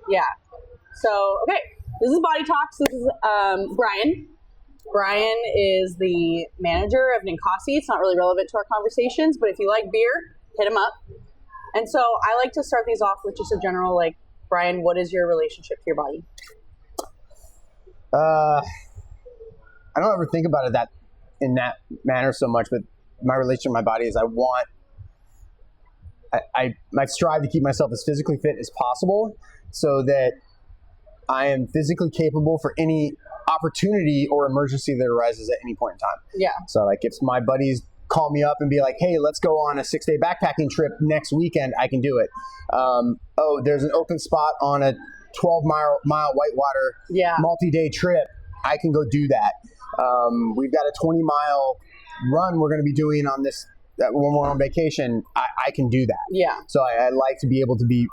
Yeah. So, okay, this is Body Talks. This is Brian. Brian is the manager of Ninkasi. It's not really relevant to our conversations, but if you like beer, hit him up. And so I like to start these off with just a general, like, Brian, what is your relationship to your body? I don't ever think about it in that manner so much, but my relationship to my body is I strive to keep myself as physically fit as possible so that I am physically capable for any opportunity or emergency that arises at any point in time. Yeah. So like if my buddies call me up and be like, hey, let's go on a 6-day backpacking trip next weekend, I can do it. Oh, there's an open spot on a 12-mile whitewater multi-day trip. I can go do that. We've got a 20-mile run we're going to be doing on this when we're on vacation. I can do that. Yeah. So I like to be able to be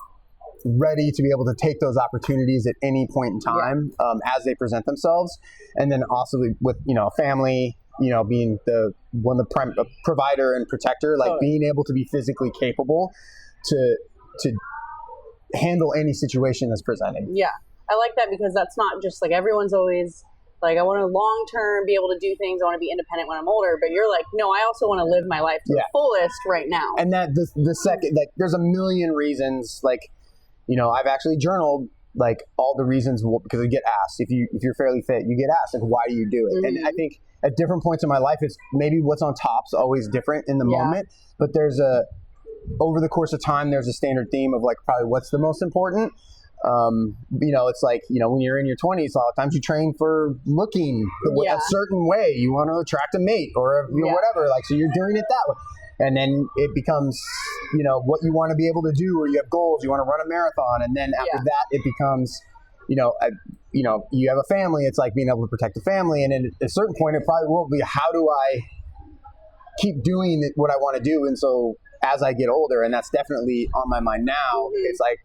ready to be able to take those opportunities at any point in time as they present themselves. And then also with, family, being the provider and protector, like being able to be physically capable to handle any situation that's presented. Yeah. I like that because that's not just like everyone's always like, I want to long term be able to do things. I want to be independent when I'm older. But you're like, no, I also want to live my life to the fullest right now. And that the second, like, there's a million reasons. Like, I've actually journaled like all the reasons because I get asked if you're fairly fit, you get asked like, why do you do it? Mm-hmm. And I think at different points in my life, it's maybe what's on top's always different in the moment. But over the course of time, there's a standard theme of like probably what's the most important. It's like, when you're in your 20s, a lot of times you train for looking a certain way. You want to attract a mate or whatever. Like, so you're doing it that way. And then it becomes, what you want to be able to do, or you have goals, you want to run a marathon. And then after that, it becomes, you have a family. It's like being able to protect the family. And then at a certain point, it probably will be, how do I keep doing what I want to do? And so as I get older, and that's definitely on my mind now, it's like,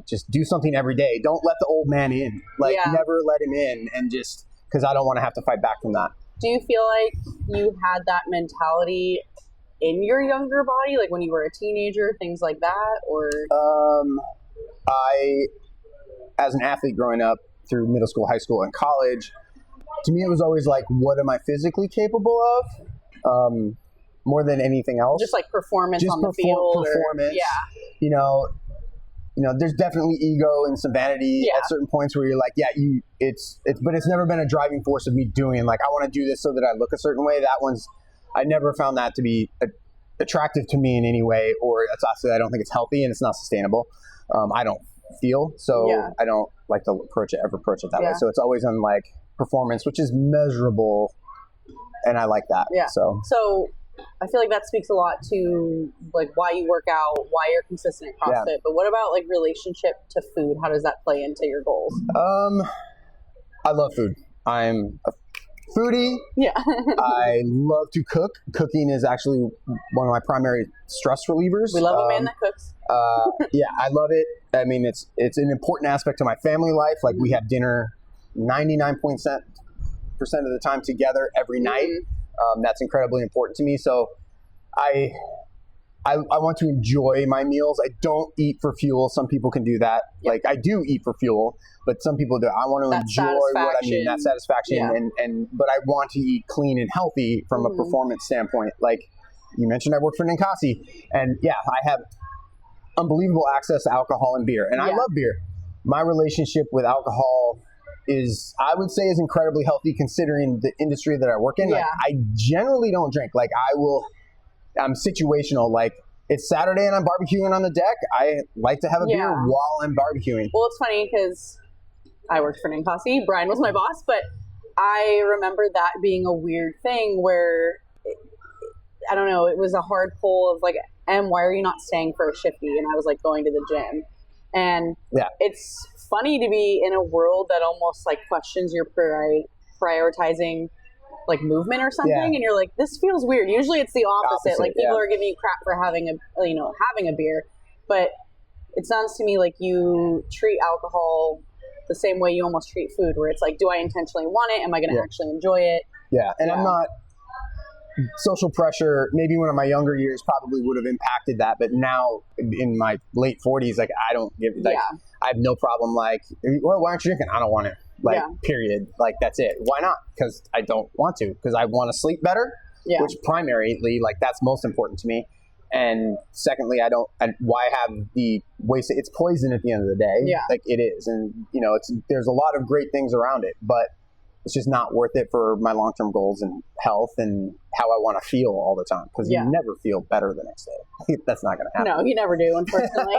just do something every day. Don't let the old man in. Like, never let him in, and just because I don't want to have to fight back from that. Do you feel like you had that mentality in your younger body, like when you were a teenager, things like that, or? As an athlete growing up through middle school, high school, and college, to me it was always like, what am I physically capable of? More than anything else. Just like performance on the field. Performance. There's definitely ego and some vanity at certain points where you're like, but it's never been a driving force of me doing, like, I want to do this so that I look a certain way. I never found that to be attractive to me in any way, or it's also, I don't think it's healthy and it's not sustainable. I don't feel, so I don't like to approach it that way. So it's always on like performance, which is measurable, and I like that. Yeah. So I feel like that speaks a lot to like why you work out, why you're consistent at CrossFit. Yeah. But what about like relationship to food? How does that play into your goals? I love food. I'm a foodie. Yeah. I love to cook. Cooking is actually one of my primary stress relievers. We love a man that cooks. I love it. I mean, it's an important aspect to my family life. Like, we have dinner 99% of the time together every night. That's incredibly important to me. So I want to enjoy my meals. I don't eat for fuel. Some people can do that. Yep. Like, I do eat for fuel, but some people do. I want to enjoy what I mean, that satisfaction. But I want to eat clean and healthy from a performance standpoint. Like you mentioned, I work for Ninkasi, and I have unbelievable access to alcohol and beer, and I love beer. My relationship with alcohol is, I would say, is incredibly healthy considering the industry that I work in. Like, I generally don't drink. Like, I'm situational. Like, it's Saturday and I'm barbecuing on the deck. I like to have a beer while I'm barbecuing. Well, it's funny because I worked for Ninkasi. Brian was my boss, but I remember that being a weird thing where, I don't know, it was a hard pull of like, why are you not staying for a shifty? And I was like going to the gym. And it's funny to be in a world that almost like questions your prioritizing like movement or something, and you're like, this feels weird. Usually it's the opposite. Like, people are giving you crap for having a beer, but it sounds to me like you treat alcohol the same way you almost treat food, where it's like, do I intentionally want it? Am I going to actually enjoy it? Yeah, and I'm not. social pressure, maybe one of my younger years probably would have impacted that. But now in my late 40s, like I don't give, like I have no problem. Like, well, why aren't you drinking? I don't want to. Like, period. Like, that's it. Why not? Because I don't want to. Because I want to sleep better. Yeah. Which primarily, like, that's most important to me. And secondly, why have the waste? It's poison at the end of the day. Yeah. Like, it is. And, you know, there's a lot of great things around it, but it's just not worth it for my long-term goals and health and how I want to feel all the time. Because you never feel better the next day. That's not going to happen. No, you never do, unfortunately.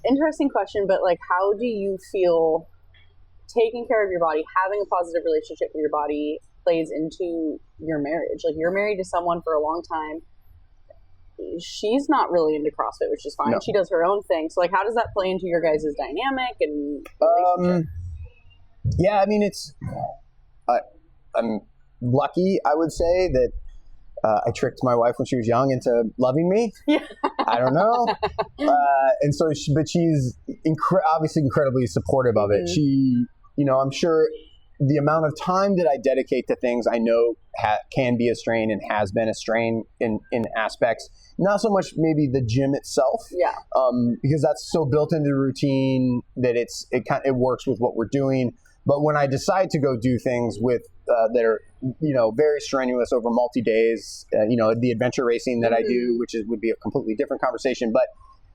Interesting question, but, like, how do you feel taking care of your body, having a positive relationship with your body plays into your marriage? Like, you're married to someone for a long time. She's not really into CrossFit, which is fine. No. She does her own thing. So, like, how does that play into your guys' dynamic and relationship? Yeah, I mean, I'm lucky, I would say, that I tricked my wife when she was young into loving me. Yeah. I don't know. And so, she's obviously incredibly supportive of it. She, you know, I'm sure the amount of time that I dedicate to things I know can be a strain and has been a strain in aspects. Not so much maybe the gym itself, because that's so built into the routine that it works with what we're doing. But when I decide to go do things with that are, you know, very strenuous over multi-days, you know, the adventure racing that I do, which would be a completely different conversation, but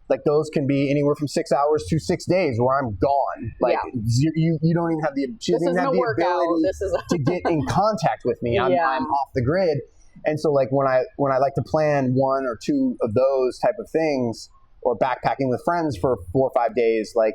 like those can be anywhere from 6 hours to 6 days where I'm gone. Like you don't even have she doesn't even have the ability to get in contact with me. I'm off the grid. And so like when I like to plan 1 or 2 of those type of things, or backpacking with friends for 4 or 5 days, like,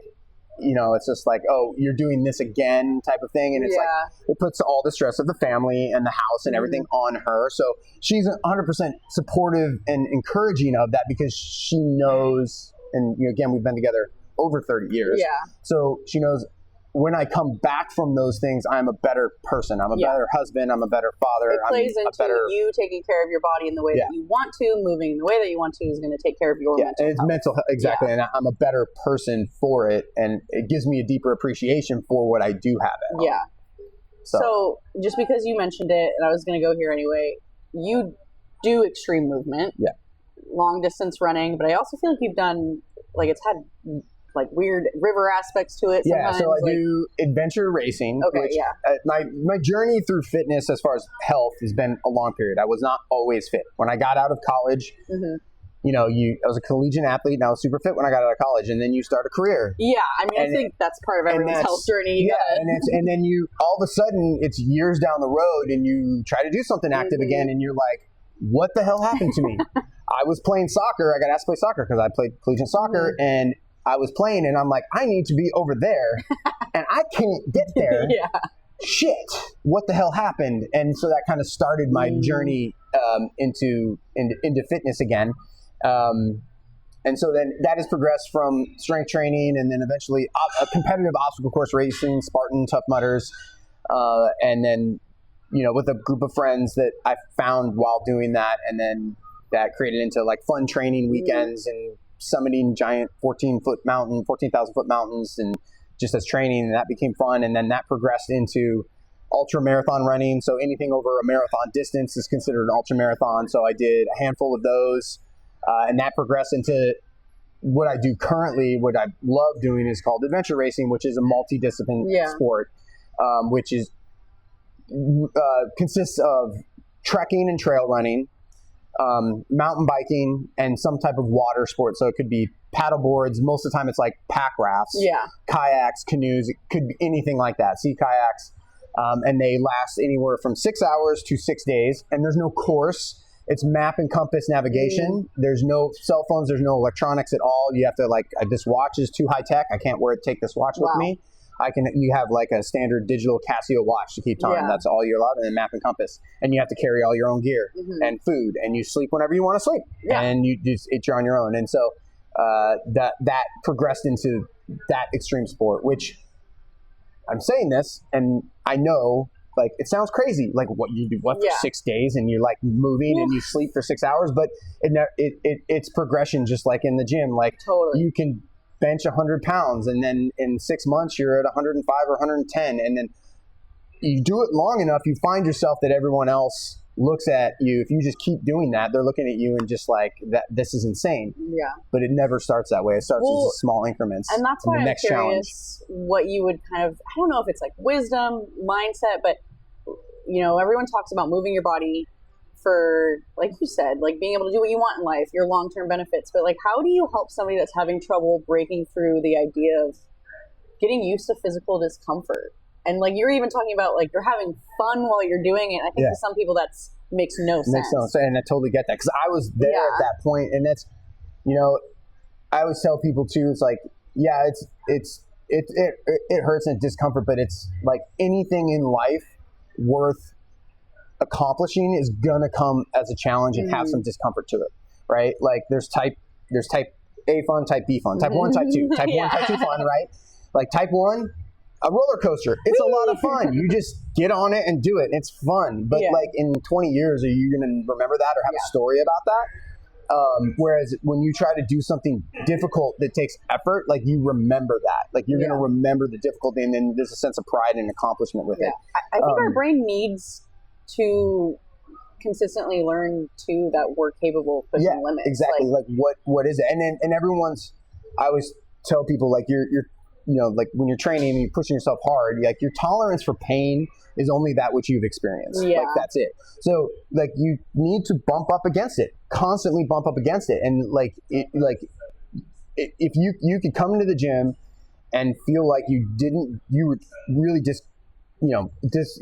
you know, it's just like, oh, you're doing this again type of thing. And it's like, it puts all the stress of the family and the house and everything on her. So she's 100% supportive and encouraging of that, because she knows, and you know, again, we've been together over 30 years. Yeah. So she knows when I come back from those things, I'm a better person. I'm a better husband. I'm a better father. It plays into you taking care of your body in the way that you want to, moving in the way that you want to is going to take care of your mental health. It's mental health, exactly. Yeah. And I'm a better person for it. And it gives me a deeper appreciation for what I do have at home. Yeah. So just because you mentioned it, and I was going to go here anyway, you do extreme movement. Yeah. Long distance running, but I also feel like you've done, like, it's had like weird river aspects to it sometimes. Yeah, so I do adventure racing. Okay, which, my journey through fitness as far as health has been a long period. I was not always fit. When I got out of college, you know, I was a collegiate athlete, and I was super fit when I got out of college, and then you start a career. Yeah, I mean, I think that's part of everyone's health journey. And then you, all of a sudden, it's years down the road, and you try to do something active again, and you're like, what the hell happened to me? I was playing soccer. I got asked to play soccer because I played collegiate soccer, and I was playing, and I'm like, I need to be over there, and I can't get there. Shit, what the hell happened? And so that kind of started my journey into fitness again. And so then that has progressed from strength training, and then eventually a competitive obstacle course racing, Spartan, Tough Mudders, and then, you know, with a group of friends that I found while doing that, and then that created into like fun training weekends and summiting giant 14,000 foot mountains, and just as training, and that became fun. And then that progressed into ultra marathon running. So anything over a marathon distance is considered an ultra marathon. So I did a handful of those, and that progressed into what I do currently. What I love doing is called adventure racing, which is a multi-discipline sport, which is consists of trekking and trail running, mountain biking, and some type of water sport. So it could be paddle boards. Most of the time it's like pack rafts, kayaks, canoes. It could be anything like that. Sea kayaks. And they last anywhere from 6 hours to 6 days. And there's no course. It's map and compass navigation. There's no cell phones. There's no electronics at all. You have to this watch is too high tech. I can't take this watch with me. You have like a standard digital Casio watch to keep time. That's all you're allowed, and then map and compass. And you have to carry all your own gear and food, and you sleep whenever you want to sleep, and you're on your own. And so that progressed into that extreme sport, which I'm saying this, and I know, like, it sounds crazy, like what you do for 6 days, and you're like moving and you sleep for 6 hours, but it's progression, just like in the gym. Like, you can bench 100 pounds, and then in 6 months you're at 105 or 110, and then you do it long enough, you find yourself that everyone else looks at you, if you just keep doing that, they're looking at you and just like, that this is insane. Yeah. But it never starts that way. It starts as small increments. And that's why I'm curious what you would kind of, I don't know if it's like wisdom, mindset, but, you know, everyone talks about moving your body for, like you said, like being able to do what you want in life, your long-term benefits. But like, how do you help somebody that's having trouble breaking through the idea of getting used to physical discomfort? And like you're even talking about like you're having fun while you're doing it. I think for some people that's makes no sense. Makes no sense, and I totally get that because I was there at that point, and that's, you know, I always tell people too. It's like, yeah, it hurts and discomfort, but it's like anything in life worth accomplishing is gonna come as a challenge and have some discomfort to it, right? Like there's type A fun, type B fun, type 1, type 2, type 1, type 2 fun, right? Like type 1. A roller coaster. It's a lot of fun. You just get on it and do it. It's fun. But like in 20 years, are you going to remember that or have a story about that? Whereas when you try to do something difficult that takes effort, like you remember that. Like you're going to remember the difficulty, and then there's a sense of pride and accomplishment with it. I think our brain needs to consistently learn too that we're capable of pushing limits. Exactly. Like what is it? And everyone's, I always tell people like you're you know, like when you're training and you're pushing yourself hard, like your tolerance for pain is only that which you've experienced. Like that's it. So like you need to bump up against it, constantly bump up against it. And like, if you could come into the gym and feel like you were really just, you know,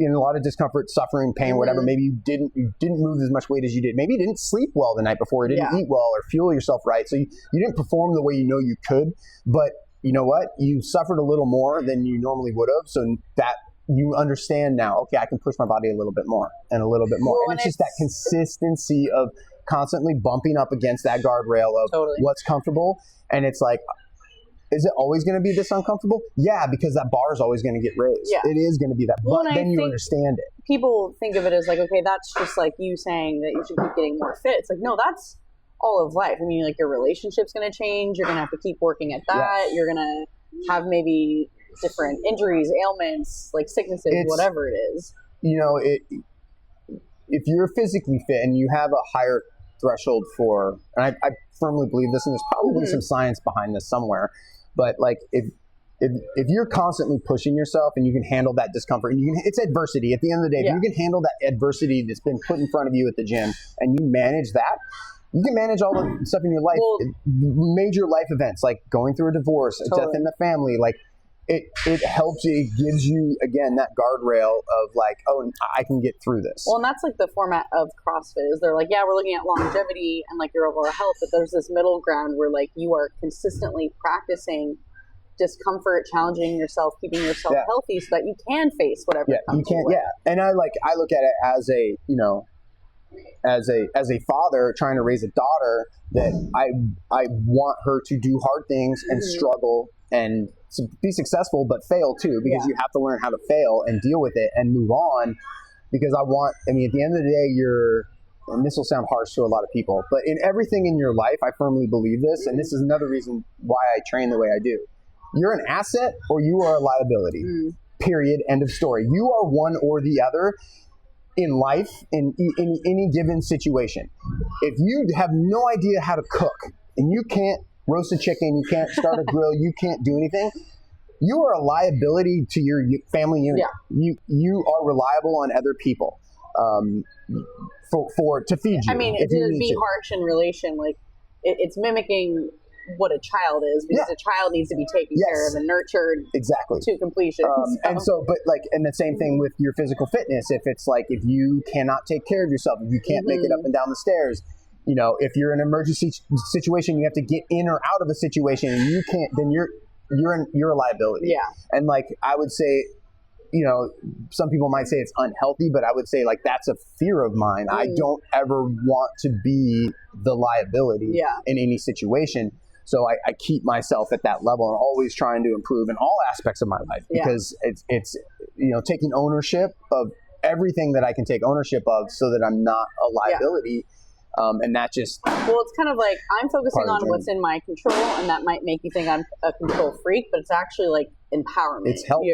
in a lot of discomfort, suffering, pain, whatever. Maybe you didn't move as much weight as you did. Maybe you didn't sleep well the night before, or didn't eat well, or fuel yourself right. So you didn't perform the way you know you could, but you know what? You suffered a little more than you normally would have, so that you understand now, okay, I can push my body a little bit more and a little bit more. Well, and it's just that consistency of constantly bumping up against that guardrail of what's comfortable. And it's like, is it always going to be this uncomfortable? Yeah, because that bar is always going to get raised. Yeah. It is going to be that. Well, but then you understand it. People think of it as like, okay, that's just like you saying that you should keep getting more fit. It's like, no, that's all of life. I mean, like your relationship's going to change. You're going to have to keep working at that. You're going to have maybe different injuries, ailments, like sicknesses, whatever it is. You know, if you're physically fit and you have a higher threshold for, and I firmly believe this, and there's probably some science behind this somewhere, but like if you're constantly pushing yourself and you can handle that discomfort, and it's adversity. At the end of the day, if you can handle that adversity that's been put in front of you at the gym and you manage that, you can manage all the stuff in your life, major life events like going through a divorce, a death in the family. Like it helps you, it gives you, again, that guardrail of like, oh, I can get through this. Well, and that's like the format of CrossFit is they're like, yeah, we're looking at longevity and like your overall health, but there's this middle ground where like you are consistently practicing discomfort, challenging yourself, keeping yourself healthy so that you can face whatever comes your way. And I look at it as a, you know, as a father trying to raise a daughter, that I want her to do hard things and struggle and be successful, but fail too, because you have to learn how to fail and deal with it and move on. Because at the end of the day, and this will sound harsh to a lot of people, but in everything in your life, I firmly believe this, and this is another reason why I train the way I do. You're an asset or you are a liability. Period. End of story. You are one or the other in life, in any given situation. If you have no idea how to cook and you can't roast a chicken, you can't start a grill, you can't do anything, you are a liability to your family unit. You are reliable on other people to feed you. I mean, to be harsh in relation, like it's mimicking what a child is, because a child needs to be taken care of and nurtured to completion. And so, but like, and the same thing with your physical fitness. If it's like, if you cannot take care of yourself, if you can't make it up and down the stairs, you know, if you're in an emergency situation, you have to get in or out of a situation and you can't, then you're a liability. And like, I would say, you know, some people might say it's unhealthy, but I would say like, that's a fear of mine. I don't ever want to be the liability in any situation. So I keep myself at that level and always trying to improve in all aspects of my life, because it's you know, taking ownership of everything that I can take ownership of so that I'm not a liability. And that just... Well, it's kind of like I'm focusing on what's in my control, and that might make you think I'm a control freak, but it's actually like empowerment. It's help.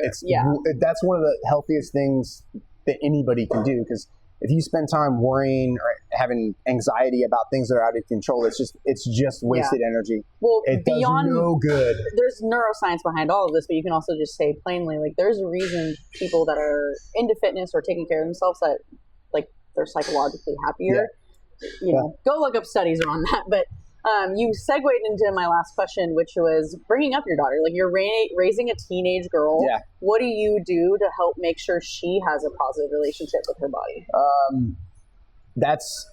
That's one of the healthiest things that anybody can do, because if you spend time worrying or having anxiety about things that are out of control, it's just wasted energy. Well, it beyond does no good. There's neuroscience behind all of this, but you can also just say plainly, like, there's a reason people that are into fitness or taking care of themselves that, like, they're psychologically happier. You know, go look up studies on that. But you segued into my last question, which was bringing up your daughter. Like, you're raising a teenage girl. Yeah. What do you do to help make sure she has a positive relationship with her body? That's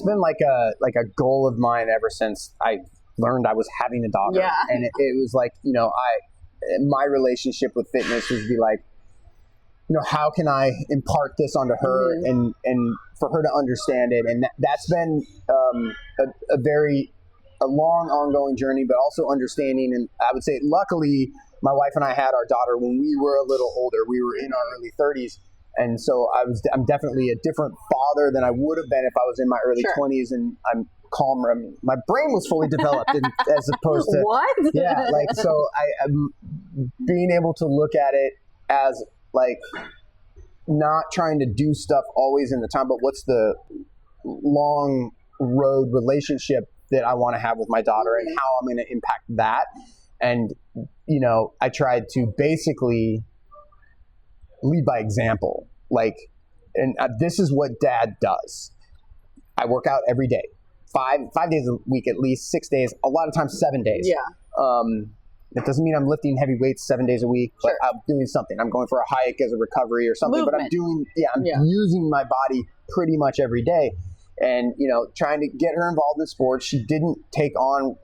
been like a goal of mine ever since I learned I was having a daughter. Yeah. And it was like, my relationship with fitness would be like, how can I impart this onto her and for her to understand it? And that's been a long ongoing journey, but also understanding. And I would say, luckily, my wife and I had our daughter when we were a little older. We were in our early 30s. And so I'm definitely a different father than I would have been if I was in my early 20s, and I'm calmer. I mean, my brain was fully developed as opposed to what? Yeah, like, so I'm being able to look at it as like not trying to do stuff always in the time, but what's the long road relationship that I want to have with my daughter and how I'm going to impact that. And I tried to basically lead by example. Like, and this is what dad does. I work out every day, 5 days a week, at least 6 days, a lot of times 7 days. Yeah. It doesn't mean I'm lifting heavy weights 7 days a week, but I'm doing something. I'm going for a hike as a recovery or something, Movement. but I'm using my body pretty much every day, and, trying to get her involved in sports. She didn't take on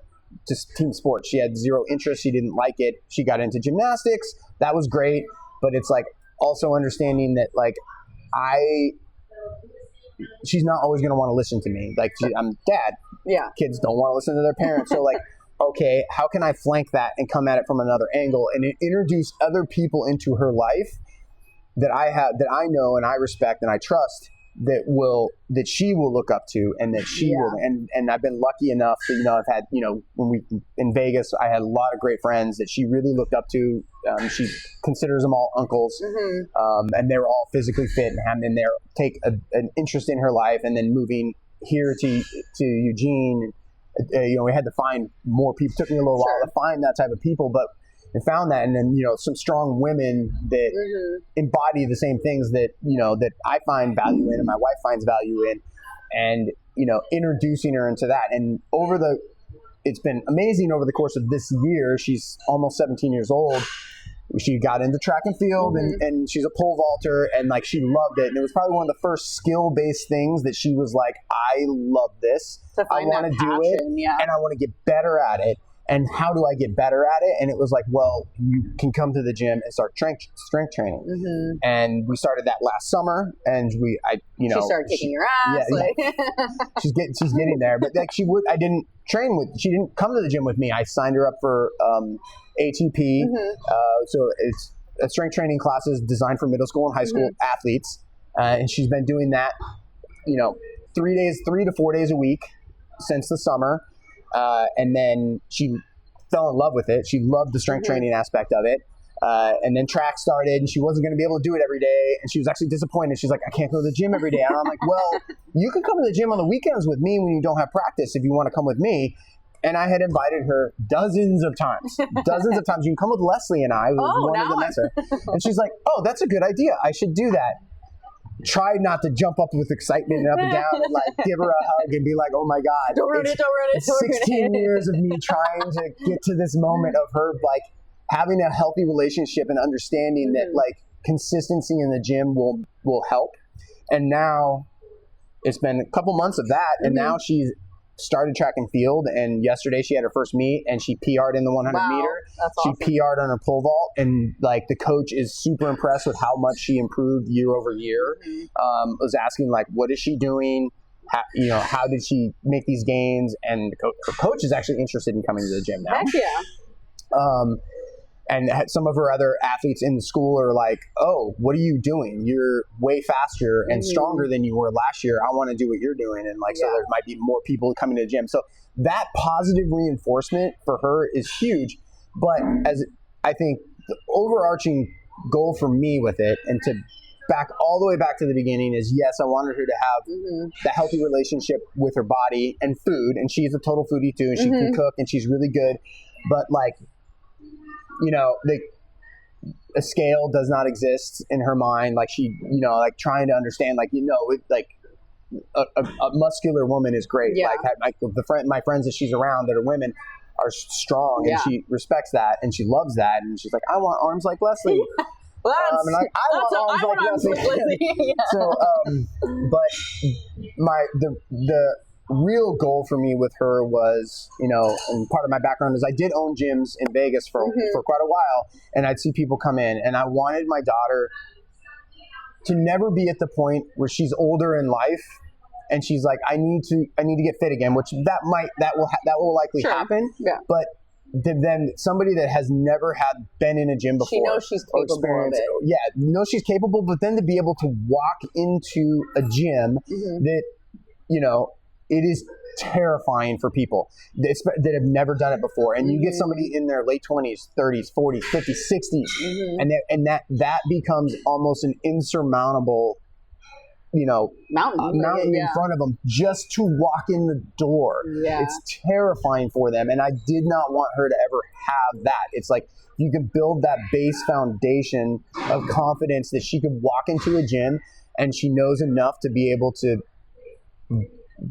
just team sports. She had zero interest. She didn't like it. She got into gymnastics. That was great. But it's like also understanding that, like, she's not always going to want to listen to me. Like, I'm dad. Yeah. Kids don't want to listen to their parents. So, like, okay, how can I flank that and come at it from another angle and introduce other people into her life that I know and I respect and I trust, that she will look up to, and that she will. And I've been lucky enough that, I've had, when we in Vegas, I had a lot of great friends that she really looked up to. She considers them all uncles, and they were all physically fit and they take an interest in her life. And then moving here to Eugene, we had to find more people. It took me a little while to find that type of people, but I found that. And then, some strong women that embody the same things that, that I find value in and my wife finds value in, and, introducing her into that. And it's been amazing over the course of this year. She's almost 17 years old. She got into track and field, and she's a pole vaulter, and, like, she loved it. And it was probably one of the first skill-based things that she was like, I love this. I want to do it, and I want to get better at it. And how do I get better at it? And it was like, well, you can come to the gym and start strength training. And we started that last summer, and she started kicking your ass. She's getting there, but like she didn't come to the gym with me. I signed her up for ATP. So it's a strength training classes designed for middle school and high school athletes. And she's been doing that, 3 to 4 days a week since the summer. And then she fell in love with it. She loved the strength training aspect of it. And then track started, and she wasn't going to be able to do it every day. And she was actually disappointed. She's like, I can't go to the gym every day. And I'm like, well, you can come to the gym on the weekends with me when you don't have practice if you want to come with me. And I had invited her dozens of times. You can come with Leslie and I. And she's like, oh, that's a good idea. I should do that. Tried not to jump up with excitement and up and down and, like, give her a hug and be like, oh my God. Don't ruin it. 16 years of me trying to get to this moment of her, like, having a healthy relationship and understanding that, like, consistency in the gym will help. And now it's been a couple months of that, and now she's started track and field, and yesterday she had her first meet, and she PR'd in the 100 meter. That's awesome. She PR'd on her pole vault, and, like, the coach is super impressed with how much she improved year over year. Was asking, like, what is she doing? How did she make these gains? And her coach is actually interested in coming to the gym now. Heck yeah. And some of her other athletes in the school are like, oh, what are you doing? You're way faster and stronger than you were last year. I want to do what you're doing. And, like, so there might be more people coming to the gym. So that positive reinforcement for her is huge. But as I think the overarching goal for me with it, and to back all the way back to the beginning is, yes, I wanted her to have that healthy relationship with her body and food, and she's a total foodie too, and she can cook, and she's really good, but like, you know, a scale does not exist in her mind. Like she, you know, like trying to understand, like, you know, like a muscular woman is great. Yeah. Like my friends that she's around that are women are strong, and she respects that, and she loves that, and she's like, I want arms like Leslie. Well, and like, I want arms like Leslie. Yeah. So, but the real goal for me with her was, you know, and part of my background is I did own gyms in Vegas for quite a while, and I'd see people come in, and I wanted my daughter to never be at the point where she's older in life and she's like, I need to get fit again, which that will likely happen. Yeah. But then somebody that has never been in a gym before, she knows she's capable of it. Yeah, knows she's capable, but then to be able to walk into a gym that, you know, it is terrifying for people that have never done it before. And you get somebody in their late 20s, 30s, 40s, 50s, 60s, and that becomes almost an insurmountable, you know, mountain in front of them just to walk in the door. Yeah. It's terrifying for them. And I did not want her to ever have that. It's like, you can build that base foundation of confidence that she could walk into a gym and she knows enough to be able to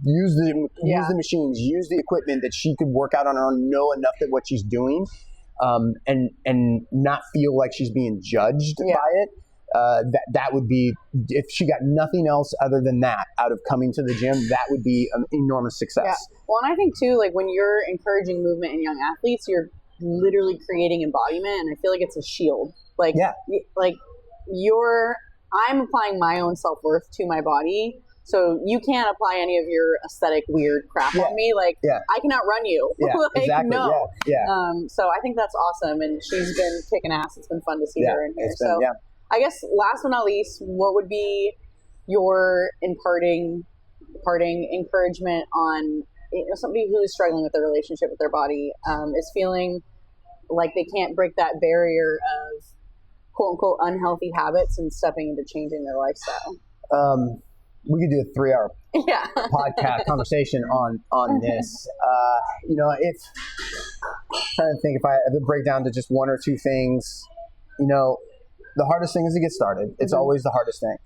use the machines, use the equipment, that she could work out on her own, know enough that what she's doing, and not feel like she's being judged by it. That would be, if she got nothing else other than that out of coming to the gym, that would be an enormous success. Yeah. Well, and I think too, like when you're encouraging movement in young athletes, you're literally creating embodiment, and I feel like it's a shield. Like, I'm applying my own self-worth to my body. So you can't apply any of your aesthetic weird crap on me. Like, I can outrun you. Yeah, like, exactly. No. Yeah. So I think that's awesome. And she's been kicking ass. It's been fun to see her in here. I guess last but not least, what would be your imparting encouragement on, you know, somebody who is struggling with their relationship with their body, is feeling like they can't break that barrier of quote unquote unhealthy habits and stepping into changing their lifestyle? We could do a 3-hour podcast conversation on this. You know, it's trying to think if I ever break down to just one or two things. You know, the hardest thing is to get started. It's always the hardest thing.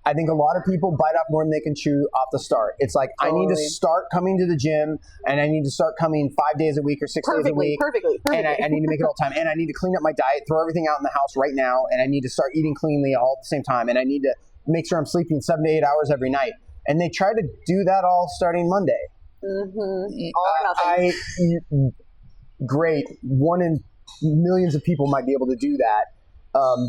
I think a lot of people bite off more than they can chew off the start. It's like, I need to start coming to the gym, and I need to start coming 5 days a week or 6 days a week. Perfectly. And I need to make it all the time. And I need to clean up my diet, throw everything out in the house right now. And I need to start eating cleanly all at the same time. And I need to make sure I'm sleeping 7 to 8 hours every night. And they try to do that all starting Monday. All or nothing. Great. One in millions of people might be able to do that.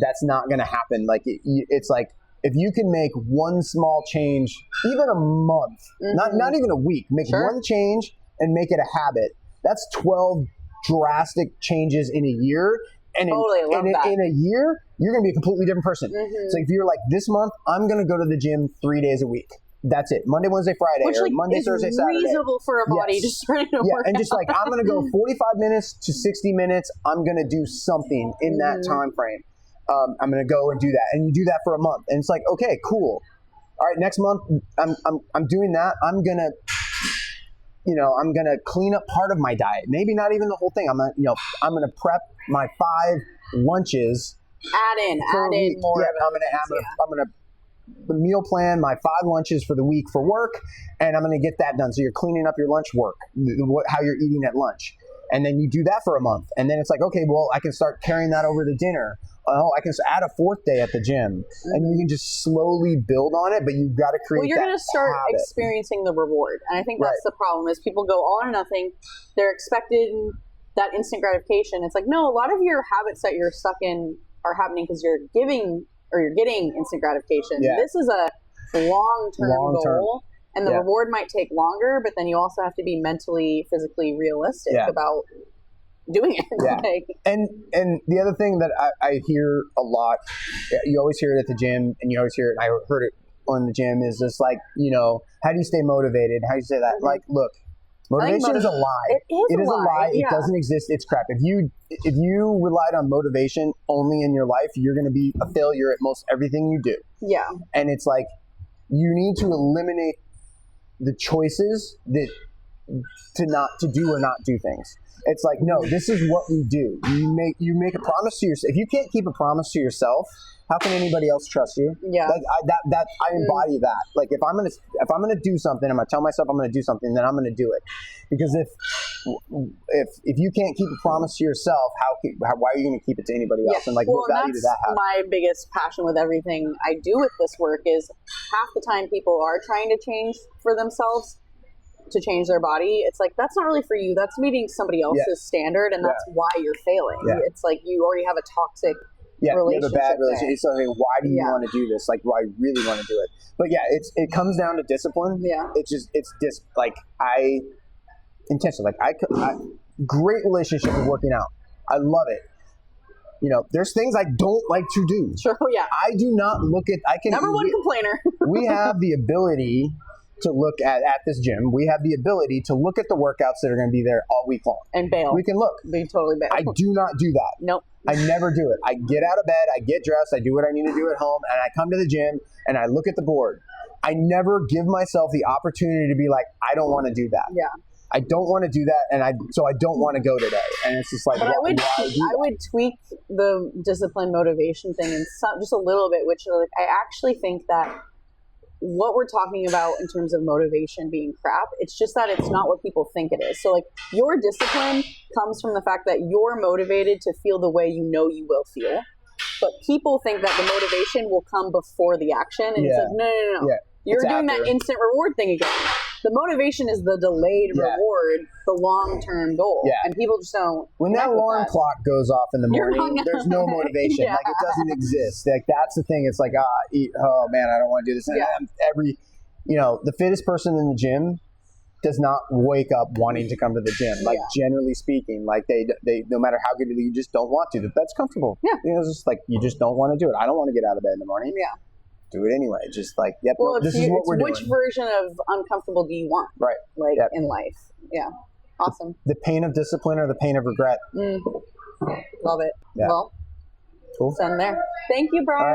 That's not going to happen. Like it's like, if you can make one small change, even a month, not even a week, make one change and make it a habit. That's 12 drastic changes in a year. And in a year, you're going to be a completely different person. So if you're like, this month, I'm going to go to the gym 3 days a week. That's it. Monday, Wednesday, Friday, or Monday, Thursday, Saturday. Reasonable for a body to start to work and just like, I'm going to go 45 minutes to 60 minutes. I'm going to do something in that time frame. I'm going to go and do that. And you do that for a month. And it's like, okay, cool. All right, next month, I'm doing that. I'm going to clean up part of my diet. Maybe not even the whole thing. I'm going to prep my 5 lunches. Add in more. I'm going to meal plan my 5 lunches for the week for work, and I'm going to get that done. So you're cleaning up your lunch work, how you're eating at lunch. And then you do that for a month. And then it's like, okay, well, I can start carrying that over to dinner. Oh, I can add a 4th day at the gym. And you can just slowly build on it, but you've got to create that. Well, you're going to start experiencing the reward. And I think that's the problem, is people go all or nothing. They're expecting that instant gratification. It's like, no, a lot of your habits that you're stuck in are happening because you're getting instant gratification. Yeah. This is a long-term goal. And the reward might take longer, but then you also have to be mentally, physically realistic about doing it. Yeah. And the other thing that I hear a lot, you always hear it at the gym, and you always hear it, and I heard it on the gym, is just like, you know, how do you stay motivated? How do you say that? Like, look, Motivation is a lie. It is a lie. It doesn't exist. It's crap. If you relied on motivation only in your life, you're going to be a failure at most everything you do. Yeah. And it's like you need to eliminate the choices that to do or not do things. It's like, no, this is what we do. You make a promise to yourself. If you can't keep a promise to yourself, how can anybody else trust you? Yeah. Like I embody that. Like if I'm gonna do something, I'm gonna tell myself I'm gonna do something, then I'm gonna do it. Because if you can't keep a promise to yourself, why are you gonna keep it to anybody else? And like, what value does that have? My biggest passion with everything I do with this work is half the time people are trying to change for themselves, to change their body. It's like, that's not really for you. That's meeting somebody else's standard, and that's why you're failing. Yeah. It's like you already have a toxic relationship. You have a bad relationship. It's like, why do you want to do this? Like, why I really want to do it? But yeah, it comes down to discipline. Yeah. Great relationship with working out. I love it. You know, there's things I don't like to do. Sure, yeah. I do not look at, Number one complainer. We have the ability to look at this gym. We have the ability to look at the workouts that are going to be there all week long. And bail. We can look. We totally bail. I do not do that. Nope. I never do it. I get out of bed, I get dressed, I do what I need to do at home, and I come to the gym and I look at the board. I never give myself the opportunity to be like, I don't want to do that. Yeah. I don't want to do that, and so I don't want to go today. And it's just like, but I would tweak the discipline motivation thing in just a little bit, which like, I actually think that what we're talking about in terms of motivation being crap, it's just that it's not what people think it is. So like your discipline comes from the fact that you're motivated to feel the way you know you will feel. But people think that the motivation will come before the action. And it's like, no. Yeah. You're doing that instant reward thing again. The motivation is the delayed reward, the long-term goal. Yeah. And people just don't. When that alarm clock goes off in the morning, there's no motivation. Yeah. Like, it doesn't exist. Like, that's the thing. It's like, oh man, I don't want to do this. The fittest person in the gym does not wake up wanting to come to the gym. Like, generally speaking, like they no matter how good you just don't want to. That's comfortable. Yeah. It's just like, you just don't want to do it. I don't want to get out of bed in the morning. Yeah. Do it anyway. Just like, this is what we're doing. Which version of uncomfortable do you want? Right. Like in life. Yeah. Awesome. The pain of discipline or the pain of regret. Love it. Yeah. Well, cool. Send there. Thank you, Brian.